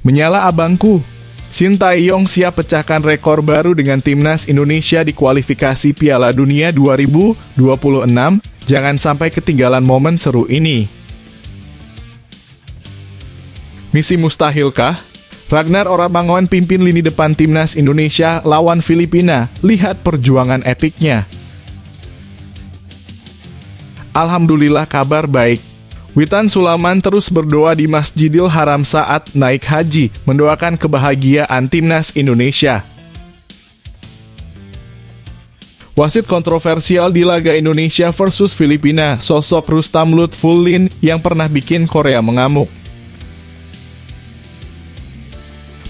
Menyala abangku, Sintayong siap pecahkan rekor baru dengan timnas Indonesia di kualifikasi Piala Dunia 2026. Jangan sampai ketinggalan momen seru ini. Misi mustahilkah? Ragnar Oratmangoen pimpin lini depan timnas Indonesia lawan Filipina. Lihat perjuangan epiknya. Alhamdulillah kabar baik. Witan Sulaiman terus berdoa di Masjidil Haram saat naik haji, mendoakan kebahagiaan timnas Indonesia. Wasit kontroversial di laga Indonesia versus Filipina, sosok Rustam Lutfullin yang pernah bikin Korea mengamuk.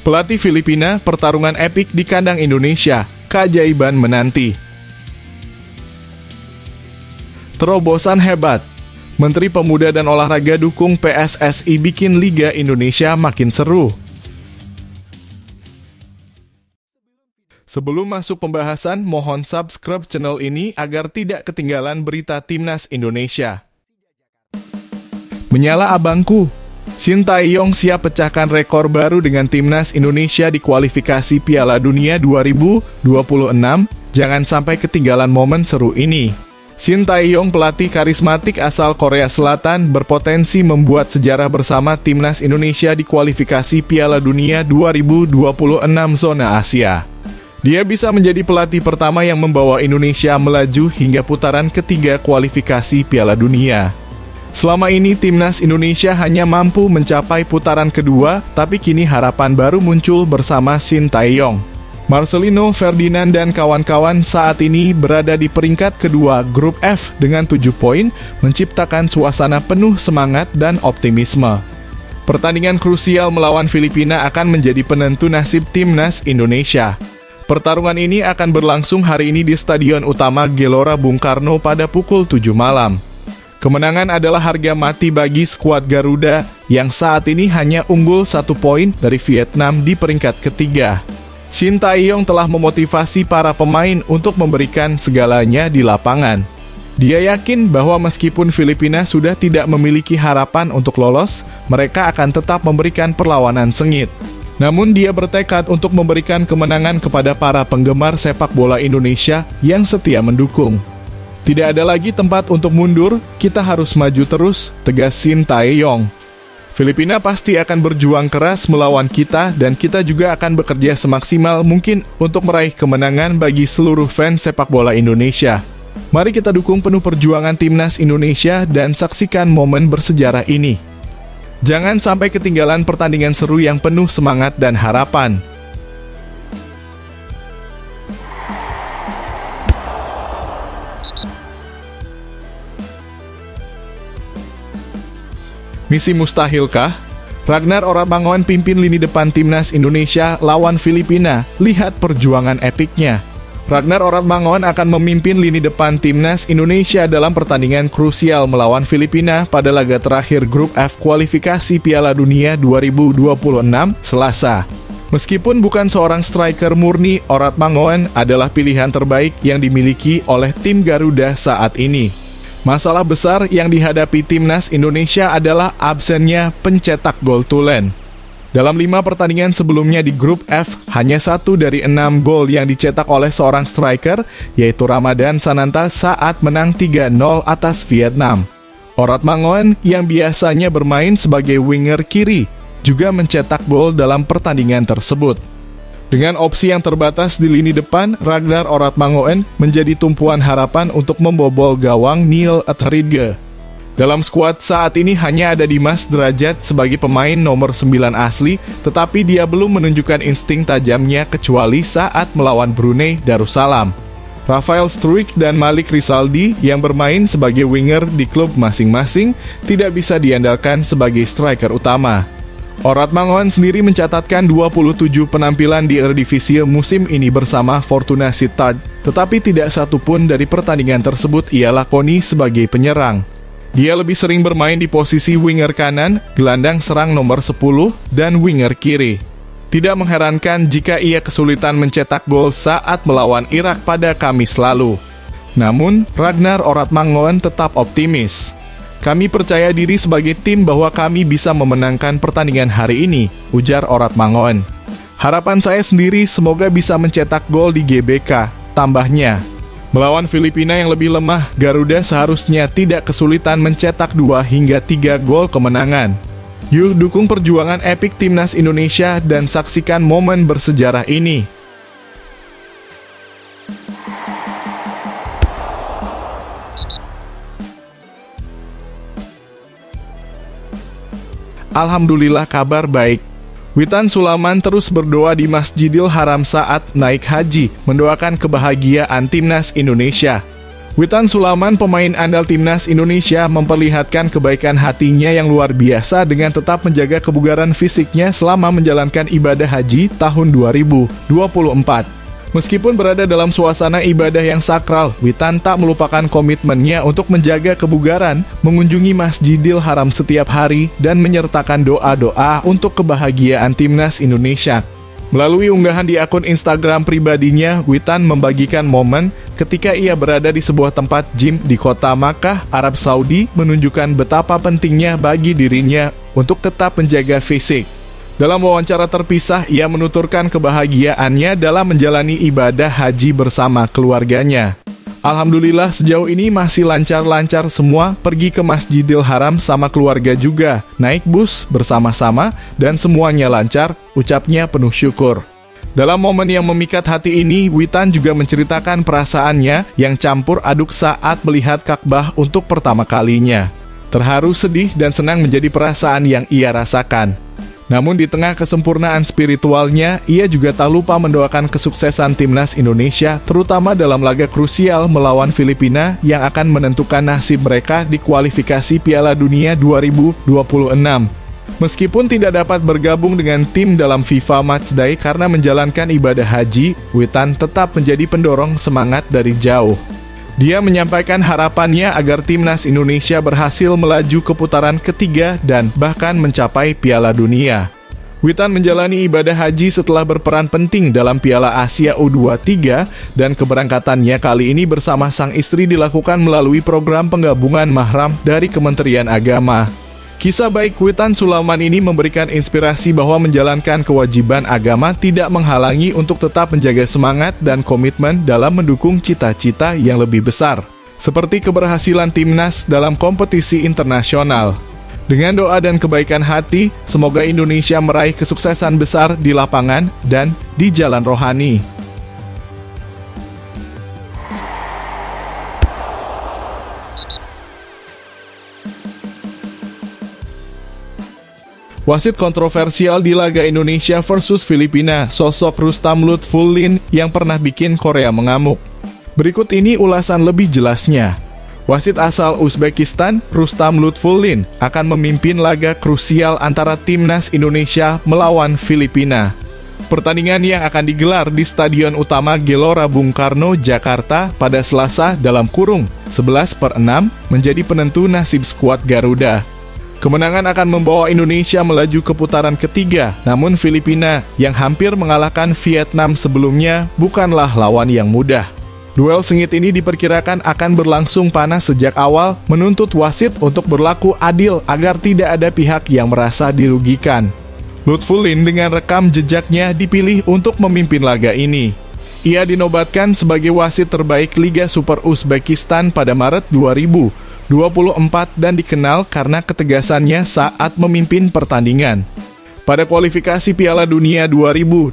Pelatih Filipina, pertarungan epik di kandang Indonesia, keajaiban menanti. Terobosan hebat. Menteri Pemuda dan Olahraga dukung PSSI bikin Liga Indonesia makin seru. Sebelum masuk pembahasan, mohon subscribe channel ini agar tidak ketinggalan berita timnas Indonesia. Menyala abangku, Sintayong siap pecahkan rekor baru dengan timnas Indonesia di kualifikasi Piala Dunia 2026. Jangan sampai ketinggalan momen seru ini. Sintayong, pelatih karismatik asal Korea Selatan, berpotensi membuat sejarah bersama timnas Indonesia di kualifikasi Piala Dunia 2026 zona Asia. Dia bisa menjadi pelatih pertama yang membawa Indonesia melaju hingga putaran ketiga kualifikasi Piala Dunia. Selama ini timnas Indonesia hanya mampu mencapai putaran kedua, tapi kini harapan baru muncul bersama Sintayong. Marcelino Ferdinand dan kawan-kawan saat ini berada di peringkat kedua grup F dengan 7 poin, menciptakan suasana penuh semangat dan optimisme. Pertandingan krusial melawan Filipina akan menjadi penentu nasib timnas Indonesia. Pertarungan ini akan berlangsung hari ini di Stadion Utama Gelora Bung Karno pada pukul 7 malam. Kemenangan adalah harga mati bagi skuad Garuda yang saat ini hanya unggul 1 poin dari Vietnam di peringkat ketiga. Sintayong telah memotivasi para pemain untuk memberikan segalanya di lapangan. Dia yakin bahwa meskipun Filipina sudah tidak memiliki harapan untuk lolos, mereka akan tetap memberikan perlawanan sengit. Namun dia bertekad untuk memberikan kemenangan kepada para penggemar sepak bola Indonesia yang setia mendukung. Tidak ada lagi tempat untuk mundur, kita harus maju terus, tegas Sintayong. Filipina pasti akan berjuang keras melawan kita dan kita juga akan bekerja semaksimal mungkin untuk meraih kemenangan bagi seluruh fans sepak bola Indonesia. Mari kita dukung penuh perjuangan timnas Indonesia dan saksikan momen bersejarah ini. Jangan sampai ketinggalan pertandingan seru yang penuh semangat dan harapan. Misi mustahilkah? Ragnar Oratmangoen pimpin lini depan timnas Indonesia lawan Filipina. Lihat perjuangan epiknya. Ragnar Oratmangoen akan memimpin lini depan timnas Indonesia dalam pertandingan krusial melawan Filipina pada laga terakhir grup F kualifikasi Piala Dunia 2026 Selasa. Meskipun bukan seorang striker murni, Oratmangoen adalah pilihan terbaik yang dimiliki oleh tim Garuda saat ini. Masalah besar yang dihadapi timnas Indonesia adalah absennya pencetak gol tulen. Dalam 5 pertandingan sebelumnya di grup F, hanya 1 dari 6 gol yang dicetak oleh seorang striker, yaitu Ramadan Sananta saat menang 3-0 atas Vietnam. Oratmangoen yang biasanya bermain sebagai winger kiri, juga mencetak gol dalam pertandingan tersebut. Dengan opsi yang terbatas di lini depan, Ragnar Oratmangoen menjadi tumpuan harapan untuk membobol gawang Neil Etheridge. Dalam skuad saat ini hanya ada Dimas Derajat sebagai pemain nomor 9 asli, tetapi dia belum menunjukkan insting tajamnya kecuali saat melawan Brunei Darussalam. Rafael Struijk dan Malik Rizaldi yang bermain sebagai winger di klub masing-masing tidak bisa diandalkan sebagai striker utama. Oratmangoen sendiri mencatatkan 27 penampilan di Eredivisie musim ini bersama Fortuna Sittard, tetapi tidak satu pun dari pertandingan tersebut ia lakoni sebagai penyerang. Dia lebih sering bermain di posisi winger kanan, gelandang serang nomor 10, dan winger kiri. Tidak mengherankan jika ia kesulitan mencetak gol saat melawan Irak pada Kamis lalu. Namun, Ragnar Oratmangoen tetap optimis. Kami percaya diri sebagai tim bahwa kami bisa memenangkan pertandingan hari ini, ujar Orat Mangoen. Harapan saya sendiri semoga bisa mencetak gol di GBK, tambahnya. Melawan Filipina yang lebih lemah, Garuda seharusnya tidak kesulitan mencetak 2 hingga 3 gol kemenangan. Yuk dukung perjuangan epik Timnas Indonesia dan saksikan momen bersejarah ini. Alhamdulillah kabar baik. Witan Sulaiman terus berdoa di Masjidil Haram saat naik haji, mendoakan kebahagiaan Timnas Indonesia. Witan Sulaiman, pemain andal Timnas Indonesia, memperlihatkan kebaikan hatinya yang luar biasa dengan tetap menjaga kebugaran fisiknya selama menjalankan ibadah haji tahun 2024. Meskipun berada dalam suasana ibadah yang sakral, Witan tak melupakan komitmennya untuk menjaga kebugaran, mengunjungi Masjidil Haram setiap hari, dan menyertakan doa-doa untuk kebahagiaan Timnas Indonesia. Melalui unggahan di akun Instagram pribadinya, Witan membagikan momen ketika ia berada di sebuah tempat gym di kota Makkah, Arab Saudi, menunjukkan betapa pentingnya bagi dirinya untuk tetap menjaga fisik. Dalam wawancara terpisah, ia menuturkan kebahagiaannya dalam menjalani ibadah haji bersama keluarganya. Alhamdulillah sejauh ini masih lancar-lancar semua, pergi ke Masjidil Haram sama keluarga juga, naik bus bersama-sama, dan semuanya lancar, ucapnya penuh syukur. Dalam momen yang memikat hati ini, Witan juga menceritakan perasaannya yang campur aduk saat melihat Ka'bah untuk pertama kalinya. Terharu, sedih, dan senang menjadi perasaan yang ia rasakan. Namun di tengah kesempurnaan spiritualnya, ia juga tak lupa mendoakan kesuksesan Timnas Indonesia, terutama dalam laga krusial melawan Filipina yang akan menentukan nasib mereka di kualifikasi Piala Dunia 2026. Meskipun tidak dapat bergabung dengan tim dalam FIFA Matchday karena menjalankan ibadah haji, Witan tetap menjadi pendorong semangat dari jauh. Dia menyampaikan harapannya agar Timnas Indonesia berhasil melaju ke putaran ketiga dan bahkan mencapai Piala Dunia. Witan menjalani ibadah haji setelah berperan penting dalam Piala Asia U23 dan keberangkatannya kali ini bersama sang istri dilakukan melalui program penggabungan mahram dari Kementerian Agama. Kisah baik Witan Sulaiman ini memberikan inspirasi bahwa menjalankan kewajiban agama tidak menghalangi untuk tetap menjaga semangat dan komitmen dalam mendukung cita-cita yang lebih besar, seperti keberhasilan Timnas dalam kompetisi internasional. Dengan doa dan kebaikan hati, semoga Indonesia meraih kesuksesan besar di lapangan dan di jalan rohani. Wasit kontroversial di laga Indonesia versus Filipina, sosok Rustam Lutfullin yang pernah bikin Korea mengamuk. Berikut ini ulasan lebih jelasnya. Wasit asal Uzbekistan, Rustam Lutfullin, akan memimpin laga krusial antara Timnas Indonesia melawan Filipina. Pertandingan yang akan digelar di Stadion Utama Gelora Bung Karno, Jakarta pada Selasa (11/6) menjadi penentu nasib skuad Garuda. Kemenangan akan membawa Indonesia melaju ke putaran ketiga, namun Filipina yang hampir mengalahkan Vietnam sebelumnya bukanlah lawan yang mudah. Duel sengit ini diperkirakan akan berlangsung panas sejak awal, menuntut wasit untuk berlaku adil agar tidak ada pihak yang merasa dirugikan. Lutfullin dengan rekam jejaknya dipilih untuk memimpin laga ini. Ia dinobatkan sebagai wasit terbaik Liga Super Uzbekistan pada Maret 2024 dan dikenal karena ketegasannya saat memimpin pertandingan. Pada kualifikasi Piala Dunia 2026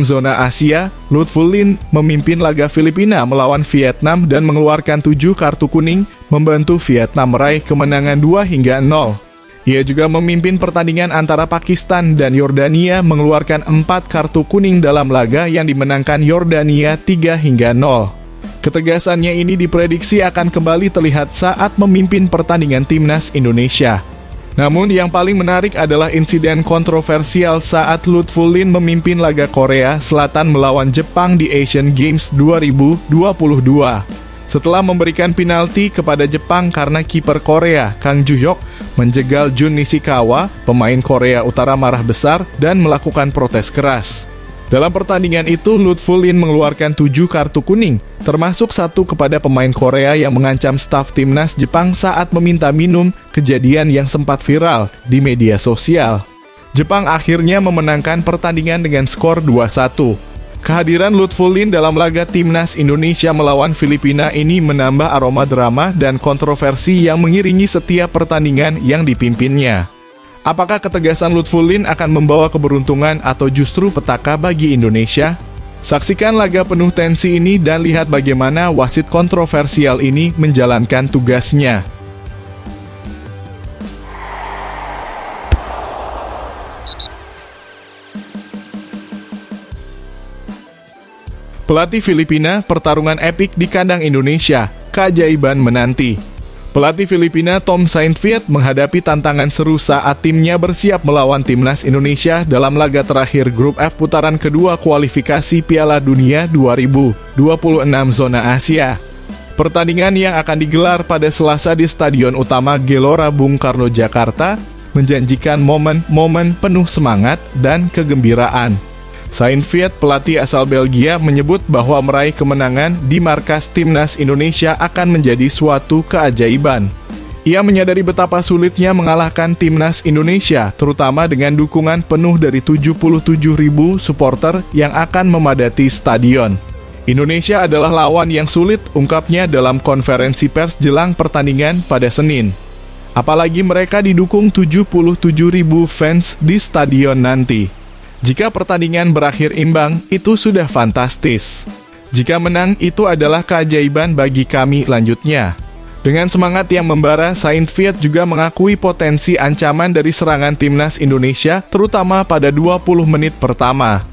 zona Asia, Lutfullin memimpin laga Filipina melawan Vietnam dan mengeluarkan 7 kartu kuning, membantu Vietnam meraih kemenangan 2-0. Ia juga memimpin pertandingan antara Pakistan dan Yordania mengeluarkan 4 kartu kuning dalam laga yang dimenangkan Yordania 3-0. Ketegasannya ini diprediksi akan kembali terlihat saat memimpin pertandingan Timnas Indonesia. Namun yang paling menarik adalah insiden kontroversial saat Lutfullin memimpin laga Korea Selatan melawan Jepang di Asian Games 2022. Setelah memberikan penalti kepada Jepang karena kiper Korea, Kang Ju-hyuk, menjegal Jun Nishikawa, pemain Korea Utara marah besar dan melakukan protes keras. Dalam pertandingan itu, Lutfulin mengeluarkan 7 kartu kuning, termasuk 1 kepada pemain Korea yang mengancam staf timnas Jepang saat meminta minum, kejadian yang sempat viral di media sosial. Jepang akhirnya memenangkan pertandingan dengan skor 2-1. Kehadiran Lutfulin dalam laga timnas Indonesia melawan Filipina ini menambah aroma drama dan kontroversi yang mengiringi setiap pertandingan yang dipimpinnya. Apakah ketegasan Lutfulin akan membawa keberuntungan atau justru petaka bagi Indonesia? Saksikan laga penuh tensi ini dan lihat bagaimana wasit kontroversial ini menjalankan tugasnya. Pelatih Filipina, pertarungan epik di kandang Indonesia, keajaiban menanti. Pelatih Filipina Tom Saintfiet menghadapi tantangan seru saat timnya bersiap melawan timnas Indonesia dalam laga terakhir Grup F putaran kedua kualifikasi Piala Dunia 2026 zona Asia. Pertandingan yang akan digelar pada Selasa di Stadion Utama Gelora Bung Karno, Jakarta, menjanjikan momen-momen penuh semangat dan kegembiraan. Saintfiet, pelatih asal Belgia, menyebut bahwa meraih kemenangan di markas timnas Indonesia akan menjadi suatu keajaiban. Ia menyadari betapa sulitnya mengalahkan timnas Indonesia, terutama dengan dukungan penuh dari 77.000 supporter yang akan memadati stadion. Indonesia adalah lawan yang sulit, ungkapnya dalam konferensi pers jelang pertandingan pada Senin. Apalagi mereka didukung 77.000 fans di stadion nanti. Jika pertandingan berakhir imbang, itu sudah fantastis. Jika menang, itu adalah keajaiban bagi kami, lanjutnya. Dengan semangat yang membara, Saintfiet juga mengakui potensi ancaman dari serangan timnas Indonesia, terutama pada 20 menit pertama.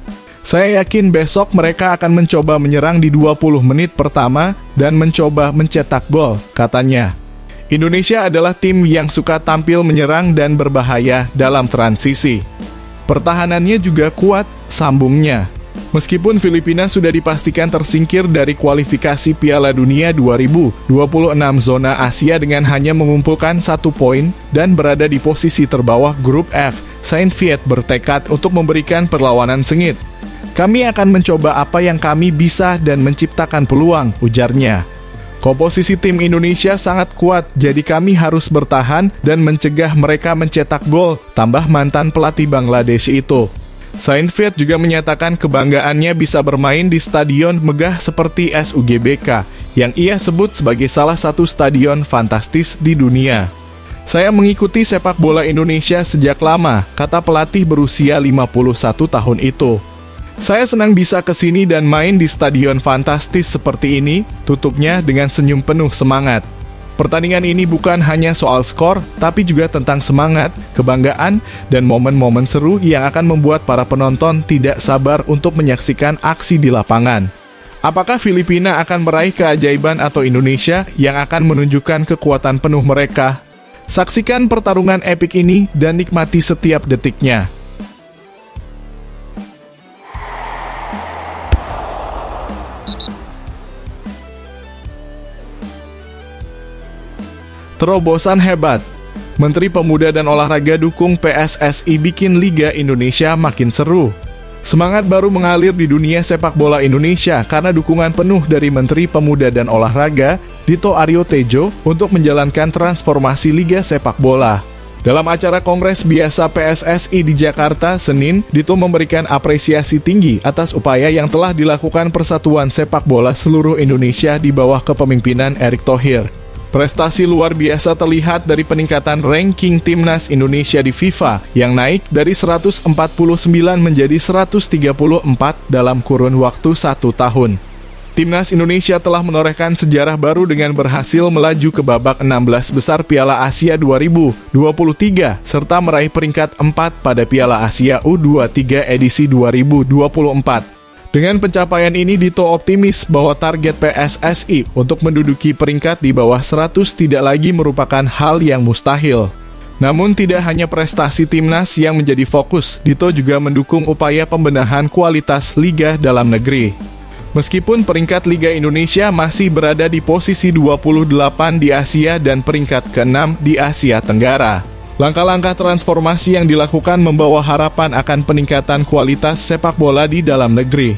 Saya yakin besok mereka akan mencoba menyerang di 20 menit pertama dan mencoba mencetak gol, katanya. Indonesia adalah tim yang suka tampil menyerang dan berbahaya dalam transisi. Pertahanannya juga kuat, sambungnya. Meskipun Filipina sudah dipastikan tersingkir dari kualifikasi Piala Dunia 2026 zona Asia dengan hanya mengumpulkan 1 poin dan berada di posisi terbawah Grup F, Saintfiet bertekad untuk memberikan perlawanan sengit. Kami akan mencoba apa yang kami bisa dan menciptakan peluang, ujarnya. Komposisi tim Indonesia sangat kuat, jadi kami harus bertahan dan mencegah mereka mencetak gol, tambah mantan pelatih Bangladesh itu. Saintfiet juga menyatakan kebanggaannya bisa bermain di stadion megah seperti SUGBK, yang ia sebut sebagai salah satu stadion fantastis di dunia. Saya mengikuti sepak bola Indonesia sejak lama, kata pelatih berusia 51 tahun itu. Saya senang bisa ke sini dan main di stadion fantastis seperti ini, tutupnya dengan senyum penuh semangat. Pertandingan ini bukan hanya soal skor, tapi juga tentang semangat, kebanggaan, dan momen-momen seru yang akan membuat para penonton tidak sabar untuk menyaksikan aksi di lapangan. Apakah Filipina akan meraih keajaiban atau Indonesia yang akan menunjukkan kekuatan penuh mereka? Saksikan pertarungan epik ini dan nikmati setiap detiknya. Terobosan hebat. Menteri Pemuda dan Olahraga dukung PSSI bikin Liga Indonesia makin seru. Semangat baru mengalir di dunia sepak bola Indonesia karena dukungan penuh dari Menteri Pemuda dan Olahraga, Dito Aryo Tejo, untuk menjalankan transformasi Liga Sepak Bola. Dalam acara Kongres Biasa PSSI di Jakarta, Senin, Dito memberikan apresiasi tinggi atas upaya yang telah dilakukan Persatuan Sepak Bola seluruh Indonesia di bawah kepemimpinan Erick Thohir. Prestasi luar biasa terlihat dari peningkatan ranking timnas Indonesia di FIFA yang naik dari 149 menjadi 134 dalam kurun waktu 1 tahun. Timnas Indonesia telah menorehkan sejarah baru dengan berhasil melaju ke babak 16 besar Piala Asia 2023 serta meraih peringkat 4 pada Piala Asia U23 edisi 2024. Dengan pencapaian ini, Dito optimis bahwa target PSSI untuk menduduki peringkat di bawah 100 tidak lagi merupakan hal yang mustahil. Namun tidak hanya prestasi timnas yang menjadi fokus, Dito juga mendukung upaya pembenahan kualitas liga dalam negeri. Meskipun peringkat Liga Indonesia masih berada di posisi 28 di Asia dan peringkat ke-6 di Asia Tenggara. Langkah-langkah transformasi yang dilakukan membawa harapan akan peningkatan kualitas sepak bola di dalam negeri.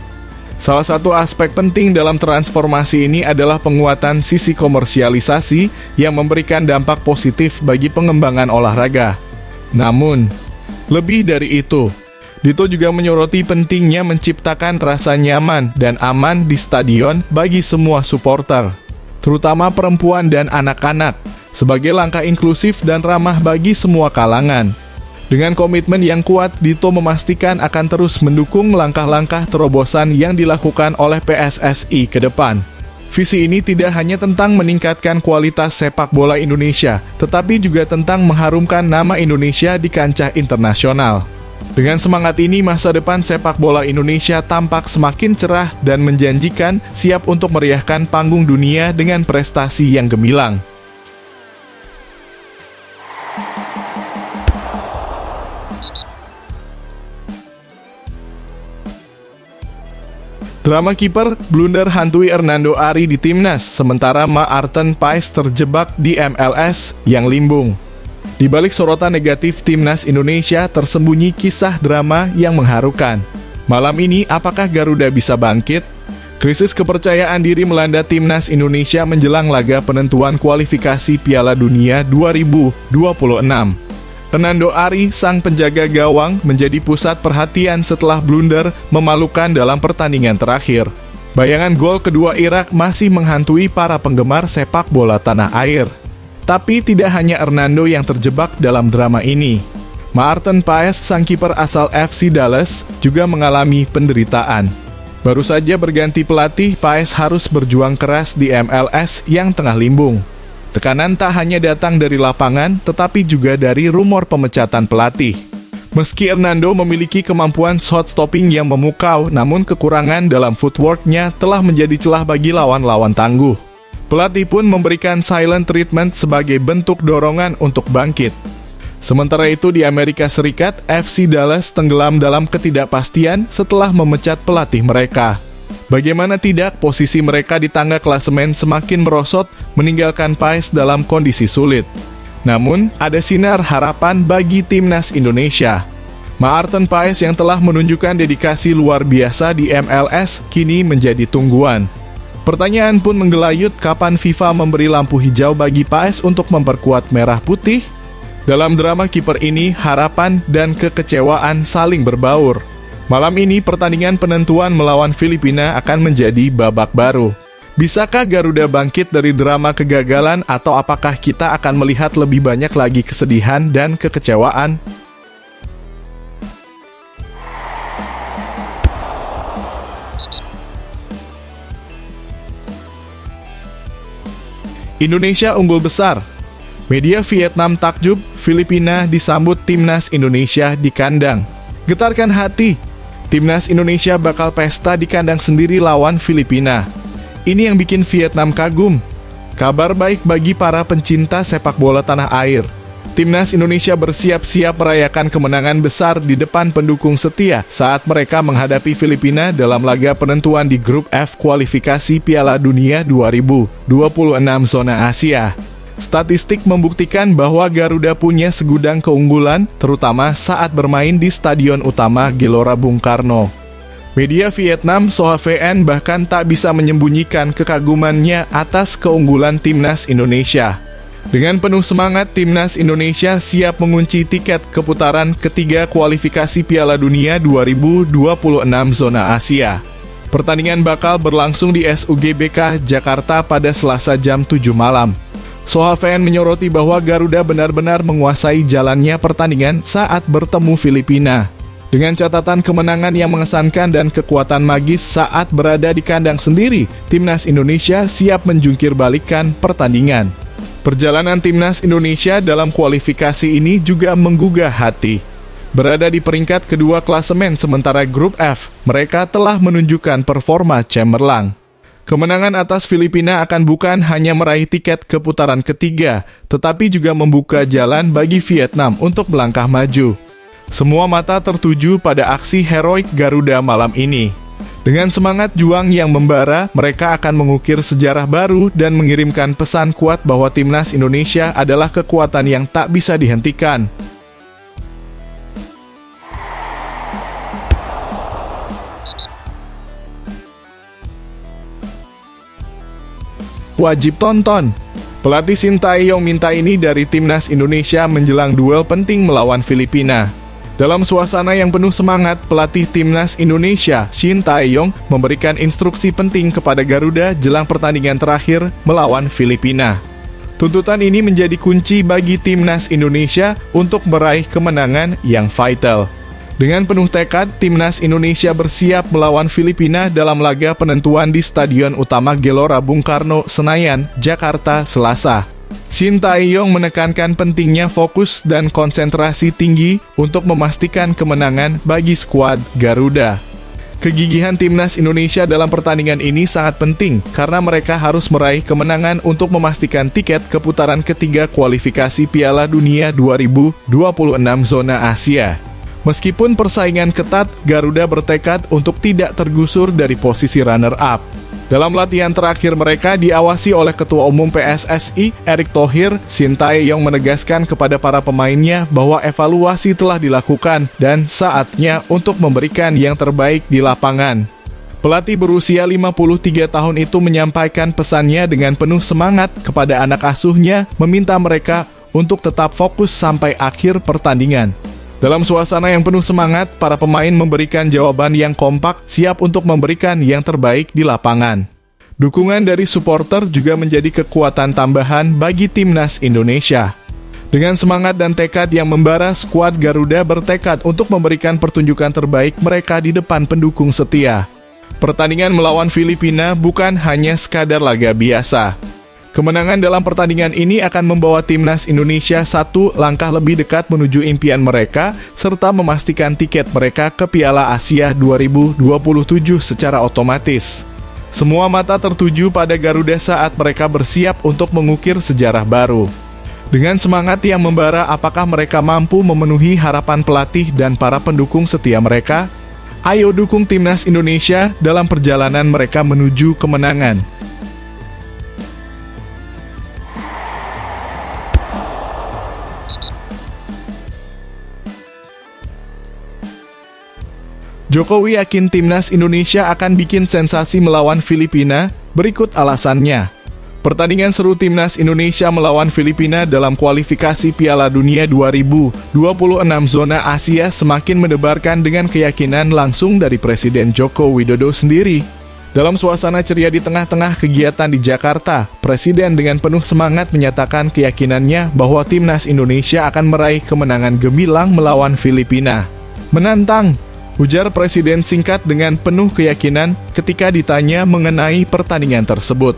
Salah satu aspek penting dalam transformasi ini adalah penguatan sisi komersialisasi yang memberikan dampak positif bagi pengembangan olahraga. Namun, lebih dari itu, Dito juga menyoroti pentingnya menciptakan rasa nyaman dan aman di stadion bagi semua supporter, terutama perempuan dan anak-anak, sebagai langkah inklusif dan ramah bagi semua kalangan. Dengan komitmen yang kuat, Dito memastikan akan terus mendukung langkah-langkah terobosan yang dilakukan oleh PSSI ke depan. Visi ini tidak hanya tentang meningkatkan kualitas sepak bola Indonesia, tetapi juga tentang mengharumkan nama Indonesia di kancah internasional. Dengan semangat ini, masa depan sepak bola Indonesia tampak semakin cerah dan menjanjikan, siap untuk meriahkan panggung dunia dengan prestasi yang gemilang. Drama kiper, blunder hantui Hernando Ari di timnas, sementara Maarten Paes terjebak di MLS yang limbung. Di balik sorotan negatif timnas Indonesia tersembunyi kisah drama yang mengharukan. Malam ini, apakah Garuda bisa bangkit? Krisis kepercayaan diri melanda timnas Indonesia menjelang laga penentuan kualifikasi Piala Dunia 2026. Hernando Ari, sang penjaga gawang, menjadi pusat perhatian setelah blunder memalukan dalam pertandingan terakhir. Bayangan gol kedua Irak masih menghantui para penggemar sepak bola tanah air. Tapi tidak hanya Hernando yang terjebak dalam drama ini. Maarten Paes, sang kiper asal FC Dallas, juga mengalami penderitaan. Baru saja berganti pelatih, Paes harus berjuang keras di MLS yang tengah limbung. Tekanan tak hanya datang dari lapangan, tetapi juga dari rumor pemecatan pelatih. Meski Hernando memiliki kemampuan shot stopping yang memukau, namun kekurangan dalam footwork-nya telah menjadi celah bagi lawan-lawan tangguh. Pelatih pun memberikan silent treatment sebagai bentuk dorongan untuk bangkit. Sementara itu di Amerika Serikat, FC Dallas tenggelam dalam ketidakpastian setelah memecat pelatih mereka. Bagaimana tidak, posisi mereka di tangga klasemen semakin merosot, meninggalkan Paes dalam kondisi sulit. Namun, ada sinar harapan bagi timnas Indonesia. Maarten Paes yang telah menunjukkan dedikasi luar biasa di MLS, kini menjadi tungguan. Pertanyaan pun menggelayut, kapan FIFA memberi lampu hijau bagi Paes untuk memperkuat merah putih? Dalam drama kiper ini, harapan dan kekecewaan saling berbaur. Malam ini, pertandingan penentuan melawan Filipina akan menjadi babak baru. Bisakah Garuda bangkit dari drama kegagalan, atau apakah kita akan melihat lebih banyak lagi kesedihan dan kekecewaan? Indonesia unggul besar. Media Vietnam takjub, Filipina disambut timnas Indonesia di kandang. Getarkan hati. Timnas Indonesia bakal pesta di kandang sendiri lawan Filipina. Ini yang bikin Vietnam kagum. Kabar baik bagi para pencinta sepak bola tanah air. Timnas Indonesia bersiap-siap merayakan kemenangan besar di depan pendukung setia saat mereka menghadapi Filipina dalam laga penentuan di Grup F kualifikasi Piala Dunia 2026 zona Asia. Statistik membuktikan bahwa Garuda punya segudang keunggulan, terutama saat bermain di stadion utama Gelora Bung Karno. Media Vietnam SOHVN bahkan tak bisa menyembunyikan kekagumannya atas keunggulan timnas Indonesia. Dengan penuh semangat, timnas Indonesia siap mengunci tiket ke putaran ketiga kualifikasi Piala Dunia 2026 zona Asia. Pertandingan bakal berlangsung di SUGBK Jakarta pada Selasa jam 7 malam. SOHVN menyoroti bahwa Garuda benar-benar menguasai jalannya pertandingan saat bertemu Filipina. Dengan catatan kemenangan yang mengesankan dan kekuatan magis saat berada di kandang sendiri, timnas Indonesia siap menjungkir balikan pertandingan. Perjalanan timnas Indonesia dalam kualifikasi ini juga menggugah hati. Berada di peringkat kedua klasemen sementara Grup F, mereka telah menunjukkan performa cemerlang. Kemenangan atas Filipina akan bukan hanya meraih tiket ke putaran ketiga, tetapi juga membuka jalan bagi Vietnam untuk melangkah maju. Semua mata tertuju pada aksi heroik Garuda malam ini. Dengan semangat juang yang membara, mereka akan mengukir sejarah baru dan mengirimkan pesan kuat bahwa timnas Indonesia adalah kekuatan yang tak bisa dihentikan. Wajib tonton. Pelatih Sintayong minta ini dari timnas Indonesia menjelang duel penting melawan Filipina. Dalam suasana yang penuh semangat, pelatih timnas Indonesia, Sintayong, memberikan instruksi penting kepada Garuda jelang pertandingan terakhir melawan Filipina. Tuntutan ini menjadi kunci bagi timnas Indonesia untuk meraih kemenangan yang vital. Dengan penuh tekad, timnas Indonesia bersiap melawan Filipina dalam laga penentuan di Stadion Utama Gelora Bung Karno, Senayan, Jakarta, Selasa. Sintayong menekankan pentingnya fokus dan konsentrasi tinggi untuk memastikan kemenangan bagi skuad Garuda. Kegigihan timnas Indonesia dalam pertandingan ini sangat penting karena mereka harus meraih kemenangan untuk memastikan tiket ke putaran ketiga kualifikasi Piala Dunia 2026 zona Asia. Meskipun persaingan ketat, Garuda bertekad untuk tidak tergusur dari posisi runner-up. Dalam latihan terakhir mereka diawasi oleh Ketua Umum PSSI, Erick Thohir, Sintayong menegaskan kepada para pemainnya bahwa evaluasi telah dilakukan dan saatnya untuk memberikan yang terbaik di lapangan. Pelatih berusia 53 tahun itu menyampaikan pesannya dengan penuh semangat kepada anak asuhnya, meminta mereka untuk tetap fokus sampai akhir pertandingan. Dalam suasana yang penuh semangat, para pemain memberikan jawaban yang kompak, siap untuk memberikan yang terbaik di lapangan. Dukungan dari supporter juga menjadi kekuatan tambahan bagi timnas Indonesia. Dengan semangat dan tekad yang membara, skuad Garuda bertekad untuk memberikan pertunjukan terbaik mereka di depan pendukung setia. Pertandingan melawan Filipina bukan hanya sekadar laga biasa. Kemenangan dalam pertandingan ini akan membawa timnas Indonesia satu langkah lebih dekat menuju impian mereka, serta memastikan tiket mereka ke Piala Asia 2027 secara otomatis. Semua mata tertuju pada Garuda saat mereka bersiap untuk mengukir sejarah baru. Dengan semangat yang membara, apakah mereka mampu memenuhi harapan pelatih dan para pendukung setia mereka? Ayo dukung timnas Indonesia dalam perjalanan mereka menuju kemenangan. Jokowi yakin timnas Indonesia akan bikin sensasi melawan Filipina, berikut alasannya. Pertandingan seru timnas Indonesia melawan Filipina dalam kualifikasi Piala Dunia 2026 zona Asia semakin mendebarkan dengan keyakinan langsung dari Presiden Joko Widodo sendiri. Dalam suasana ceria di tengah-tengah kegiatan di Jakarta, Presiden dengan penuh semangat menyatakan keyakinannya bahwa timnas Indonesia akan meraih kemenangan gemilang melawan Filipina. Menantang, ujar Presiden singkat dengan penuh keyakinan ketika ditanya mengenai pertandingan tersebut.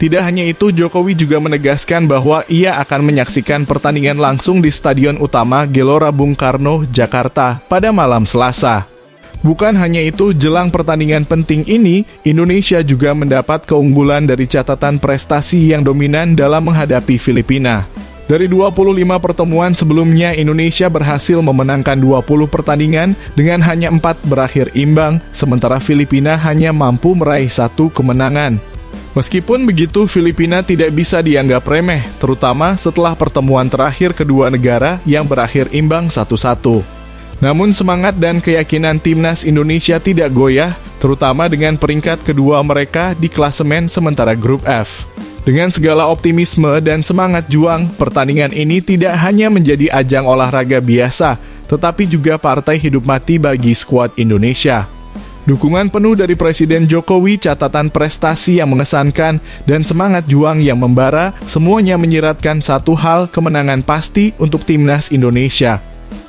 Tidak hanya itu, Jokowi juga menegaskan bahwa ia akan menyaksikan pertandingan langsung di Stadion Utama Gelora Bung Karno, Jakarta pada malam Selasa. Bukan hanya itu, jelang pertandingan penting ini, Indonesia juga mendapat keunggulan dari catatan prestasi yang dominan dalam menghadapi Filipina. Dari 25 pertemuan sebelumnya, Indonesia berhasil memenangkan 20 pertandingan dengan hanya 4 berakhir imbang, sementara Filipina hanya mampu meraih 1 kemenangan. Meskipun begitu, Filipina tidak bisa dianggap remeh, terutama setelah pertemuan terakhir kedua negara yang berakhir imbang 1-1. Namun semangat dan keyakinan timnas Indonesia tidak goyah, terutama dengan peringkat kedua mereka di klasemen sementara grup F. Dengan segala optimisme dan semangat juang, pertandingan ini tidak hanya menjadi ajang olahraga biasa, tetapi juga partai hidup mati bagi skuad Indonesia. Dukungan penuh dari Presiden Jokowi, catatan prestasi yang mengesankan, dan semangat juang yang membara, semuanya menyiratkan satu hal, kemenangan pasti untuk timnas Indonesia.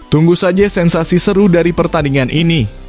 Tunggu saja sensasi seru dari pertandingan ini.